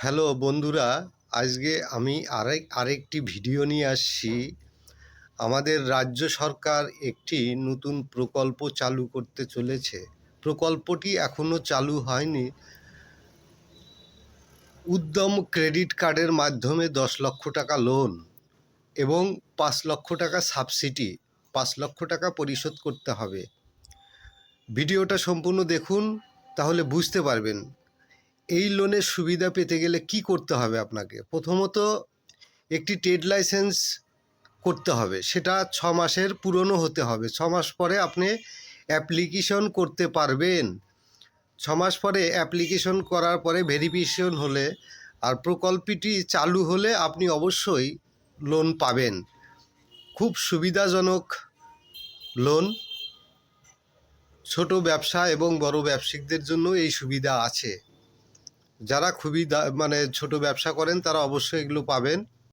Hello বন্ধুরা, আজকে আমি আরেকটি ভিডিও নিয়ে আসছি। আমাদের রাজ্য সরকার একটি নতুন প্রকল্প চালু করতে চলেছে। প্রকল্পটি এখনও চালু হয়নি। উদ্যম ক্রেডিট কার্ডের মাধ্যমে 10 লক্ষ টাকা লোন এবং 5 লক্ষ টাকা সাবসিডি, 5 লক্ষ টাকা পরিশোধ করতে হবে। ভিডিওটা সম্পূর্ণ দেখুন, তাহলে বুঝতে পারবেন এই লোনের সুবিধা পেতে গেলে কি করতে হবে। আপনাকে প্রথমত একটি ট্রেড লাইসেন্স করতে হবে, সেটা 6 মাসের পুরনো হতে হবে। 6 মাস পরে আপনি অ্যাপ্লিকেশন করতে পারবেন। 6 মাস পরে অ্যাপ্লিকেশন করার পরে ভেরিফিকেশন হলে আর প্রকল্পটি চালু হলে আপনি অবশ্যই লোন পাবেন। খুব সুবিধাজনক লোন। ছোট ব্যবসা এবং বড় ব্যবসায়িকদের জন্য এই সুবিধা আছে। যারা খুবই ছোট ব্যবসা করেন তারা অবশ্যই এগুলো পাবেন।